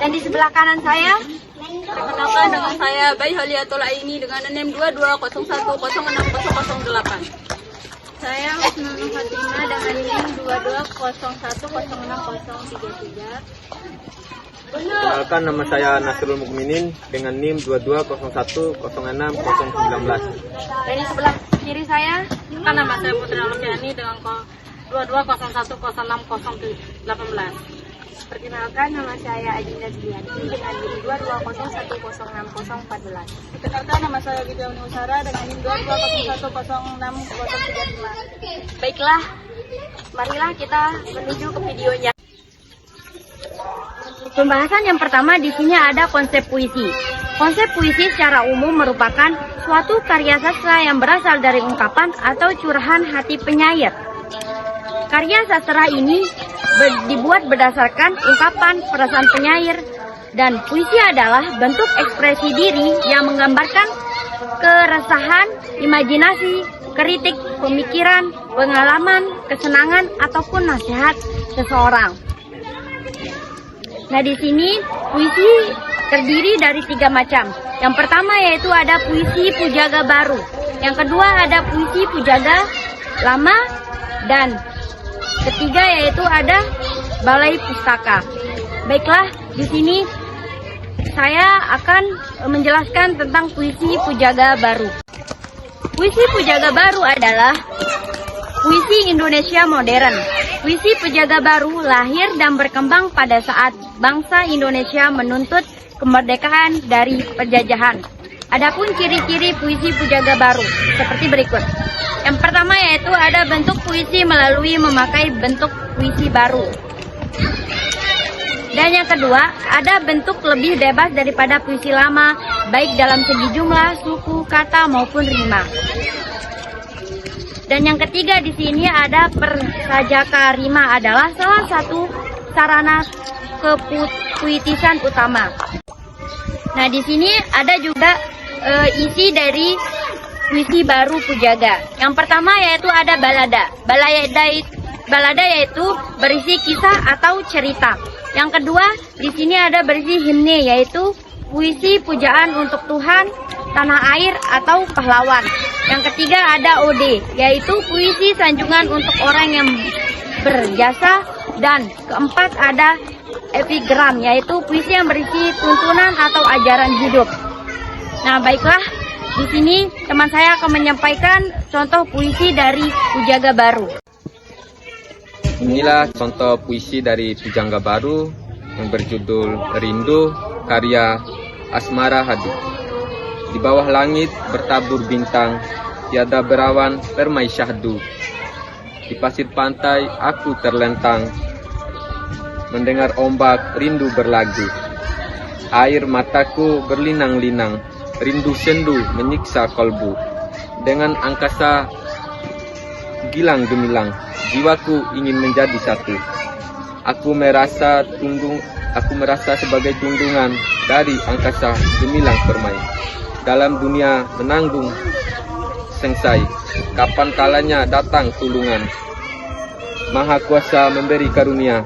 Dan di sebelah kanan saya, perkenalkan dengan saya Bayi Holiatul Aini dengan NIM 2201060008. saya Husnul Fatimah dengan NIM 2201060033. Perkenalkan, nama saya Nasrul Mukminin dengan NIM 2201060019. Dan di sebelah kiri saya, Kan nama saya Putri Alfiani dengan 2201060018. perkenalkan nama saya Adinda Julianti dengan NIM 2201060014. Perkenalkan nama saya Widya Uni Usara dengan NIM 2201060035. Baiklah, marilah kita menuju ke videonya. Pembahasan yang pertama di sini ada konsep puisi. Konsep puisi secara umum merupakan suatu karya sastra yang berasal dari ungkapan atau curahan hati penyair. Karya sastra ini dibuat berdasarkan ungkapan perasaan penyair, dan puisi adalah bentuk ekspresi diri yang menggambarkan keresahan, imajinasi, kritik, pemikiran, pengalaman, kesenangan, ataupun nasihat seseorang. Nah, di sini puisi terdiri dari 3 macam. Yang pertama yaitu ada puisi pujaga baru. Yang kedua ada puisi pujaga lama, dan ketiga yaitu ada balai pustaka. Baiklah, di sini saya akan menjelaskan tentang puisi pujaga baru. Puisi pujaga baru adalah puisi Indonesia modern. Puisi pujaga baru lahir dan berkembang pada saat bangsa Indonesia menuntut kemerdekaan dari penjajahan. Adapun ciri-ciri puisi pujaga baru seperti berikut. Yang pertama yaitu ada bentuk puisi melalui memakai bentuk puisi baru. Dan yang kedua, ada bentuk lebih bebas daripada puisi lama, baik dalam segi jumlah, suku, kata maupun rima. Dan yang ketiga di sini ada persajaka rima adalah salah satu sarana kepuitisan utama. Nah, di sini ada juga isi dari puisi baru pujaga. Yang pertama yaitu ada balada. Balada yaitu berisi kisah atau cerita. Yang kedua di sini ada berisi himne, yaitu puisi pujaan untuk Tuhan, tanah air atau pahlawan. Yang ketiga ada ode, yaitu puisi sanjungan untuk orang yang berjasa. Dan keempat ada epigram, yaitu puisi yang berisi tuntunan atau ajaran hidup. Nah, baiklah, di sini teman saya akan menyampaikan contoh puisi dari pujaga baru. Inilah contoh puisi dari Pujangga Baru yang berjudul Rindu, karya Asmara Hadi. Di bawah langit bertabur bintang, tiada berawan permai syahdu. Di pasir pantai aku terlentang, mendengar ombak rindu berlagu. Air mataku berlinang-linang, rindu sendu menyiksa kolbu. Dengan angkasa gilang gemilang, jiwaku ingin menjadi satu. Aku merasa sebagai tundungan dari angkasa gemilang permai. Dalam dunia menanggung sengsai, kapan kalanya datang tulungan. Maha Kuasa memberi karunia,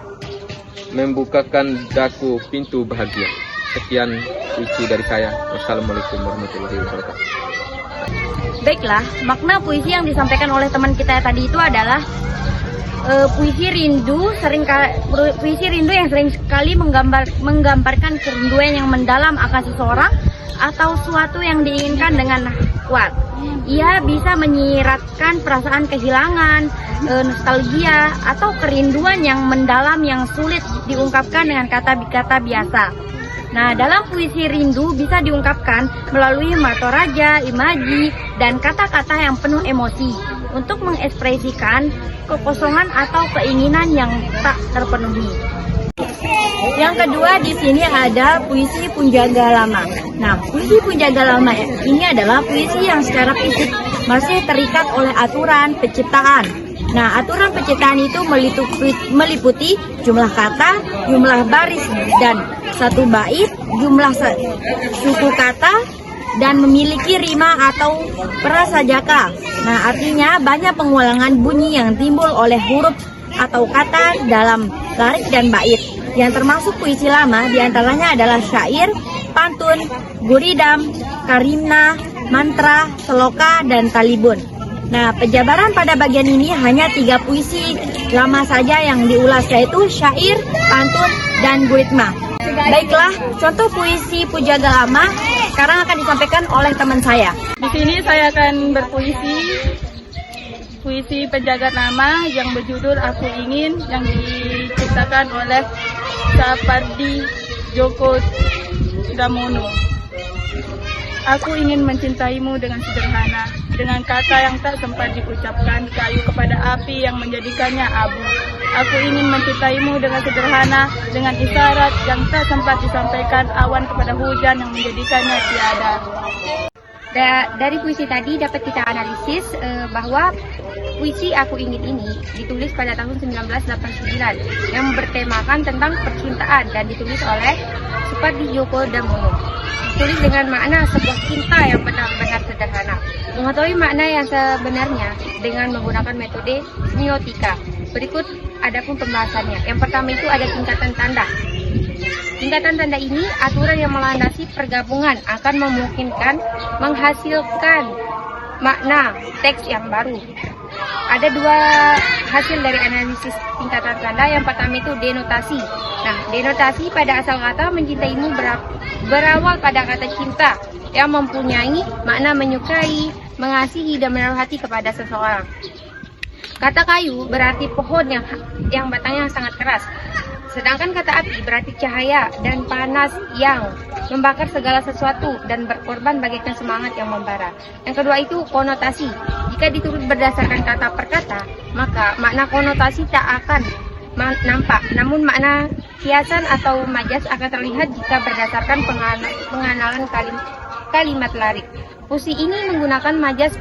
membukakan daku pintu bahagia. Sekian puisi dari saya. Wassalamualaikum warahmatullahi wabarakatuh. Baiklah, makna puisi yang disampaikan oleh teman kita tadi itu adalah puisi rindu yang sering sekali menggambarkan kerinduan yang mendalam akan seseorang atau suatu yang diinginkan dengan kuat. Ia bisa menyiratkan perasaan kehilangan, nostalgia, atau kerinduan yang mendalam yang sulit diungkapkan dengan kata-kata biasa. Nah, dalam puisi rindu bisa diungkapkan melalui matoraja, imaji, dan kata-kata yang penuh emosi untuk mengekspresikan kekosongan atau keinginan yang tak terpenuhi. Yang kedua di sini ada puisi punjaga lama. Nah, puisi punjaga lama ini adalah puisi yang secara fisik masih terikat oleh aturan penciptaan. Nah, aturan penciptaan itu meliputi jumlah kata, jumlah baris dan satu bait, jumlah suku kata, dan memiliki rima atau prasajaka. Nah, artinya banyak pengulangan bunyi yang timbul oleh huruf atau kata dalam larik dan bait. Yang termasuk puisi lama diantaranya adalah syair, pantun, guridam, karimna, mantra, seloka, dan talibun. Nah, penjabaran pada bagian ini hanya 3 puisi lama saja yang diulas, yaitu syair, pantun, dan guritma. Baiklah, contoh puisi pujaga lama sekarang akan disampaikan oleh teman saya. Di sini saya akan berpuisi puisi penjaga nama yang berjudul Aku Ingin, yang diciptakan oleh Sapardi Djoko Damono. Aku ingin mencintaimu dengan sederhana, dengan kata yang tak sempat diucapkan, kayu kepada api yang menjadikannya abu. Aku ingin mencintaimu dengan sederhana, dengan isyarat yang tak sempat disampaikan, awan kepada hujan yang menjadikannya tiada. Dari puisi tadi dapat kita analisis bahwa puisi Aku Ingin ini ditulis pada tahun 1989 yang bertemakan tentang percintaan dan ditulis oleh Sapardi Djoko Damono. Ditulis dengan makna sebuah cinta yang benar-benar sederhana. Mengetahui makna yang sebenarnya dengan menggunakan metode semiotika. Berikut adapun pembahasannya. Yang pertama itu ada tingkatan tanda. Tingkatan tanda ini aturan yang melandasi pergabungan akan memungkinkan menghasilkan makna teks yang baru. Ada 2 hasil dari analisis tingkatan tanda. Yang pertama itu denotasi. Nah, denotasi pada asal kata mencintaimu berawal pada kata cinta yang mempunyai makna menyukai, mengasihi, dan menaruh hati kepada seseorang. Kata kayu berarti pohon yang batangnya sangat keras. Sedangkan kata api berarti cahaya dan panas yang membakar segala sesuatu dan berkorban bagaikan semangat yang membara. Yang kedua itu konotasi. Jika ditulis berdasarkan kata per kata, maka makna konotasi tak akan nampak. Namun makna kiasan atau majas akan terlihat jika berdasarkan pengenalan kalimat larik. Puisi ini menggunakan majas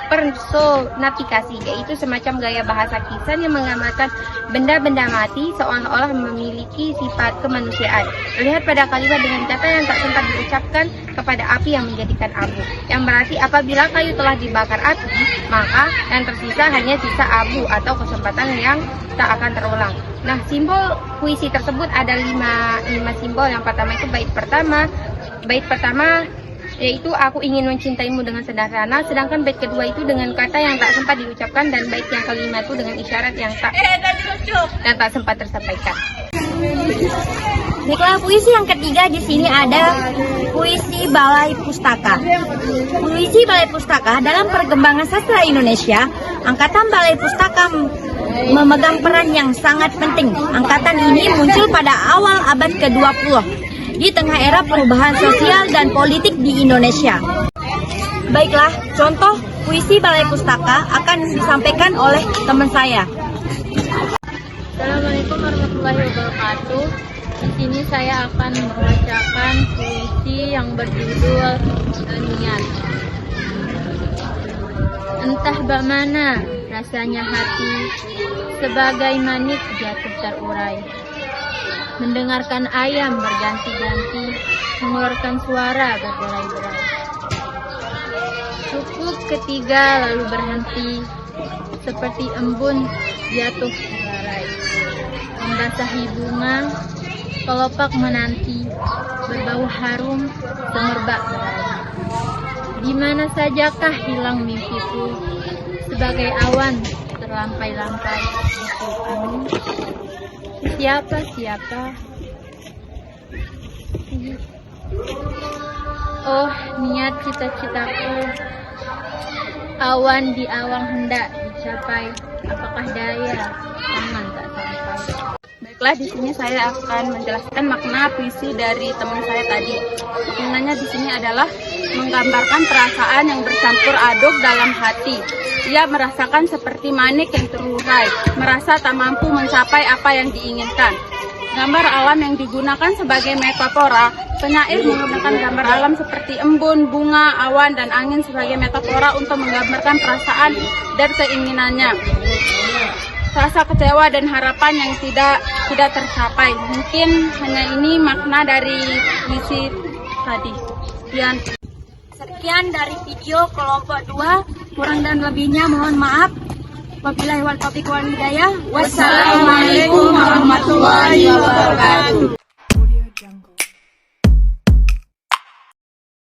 personifikasi, yaitu semacam gaya bahasa kisan yang menggambarkan benda-benda mati seolah-olah memiliki sifat kemanusiaan. Terlihat pada kalimat dengan kata yang tak sempat diucapkan kepada api yang menjadikan abu. Yang berarti apabila kayu telah dibakar api, maka yang tersisa hanya sisa abu atau kesempatan yang tak akan terulang. Nah, simbol puisi tersebut ada 5 simbol. Yang pertama itu bait pertama yaitu aku ingin mencintaimu dengan sederhana, sedangkan bait kedua itu dengan kata yang tak sempat diucapkan, dan bait yang kelima itu dengan isyarat yang tak sempat tersampaikan. Baiklah, puisi yang ketiga di sini ada puisi Balai Pustaka. Puisi Balai Pustaka dalam perkembangan sastra Indonesia, angkatan Balai Pustaka memegang peran yang sangat penting. Angkatan ini muncul pada awal abad ke-20 di tengah era perubahan sosial dan politik di Indonesia. Baiklah, contoh puisi Balai Pustaka akan disampaikan oleh teman saya. Assalamualaikum warahmatullahi wabarakatuh. Di sini saya akan membacakan puisi yang berjudul Niat. Entah bagaimana rasanya hati, sebagai manik jatuh terurai. Mendengarkan ayam berganti-ganti, mengeluarkan suara berderai-derai. Cukup ketiga lalu berhenti, seperti embun jatuh terlarai. Membasahi bunga, kelopak menanti, berbau harum, semerbak berlari. Di mana sajakah hilang mimpiku, sebagai awan terlampai-lampai. Siapa? Oh, niat cita-citaku, awan di awang hendak dicapai, apakah daya tangan tak sampai. Baiklah, di sini saya akan menjelaskan makna puisi dari teman saya tadi. Maknanya di sini adalah menggambarkan perasaan yang bercampur aduk dalam hati. Ia merasakan seperti manik yang terurai, merasa tak mampu mencapai apa yang diinginkan. Gambar alam yang digunakan sebagai metafora, penyair menggunakan gambar alam seperti embun, bunga, awan, dan angin sebagai metafora untuk menggambarkan perasaan dan keinginannya. Rasa kecewa dan harapan yang tidak tercapai. Mungkin hanya ini makna dari puisi tadi. Sekian dari video kelompok 2, kurang dan lebihnya mohon maaf. Wabillahi wal taufiq wal hidayah. Wassalamualaikum warahmatullahi wabarakatuh.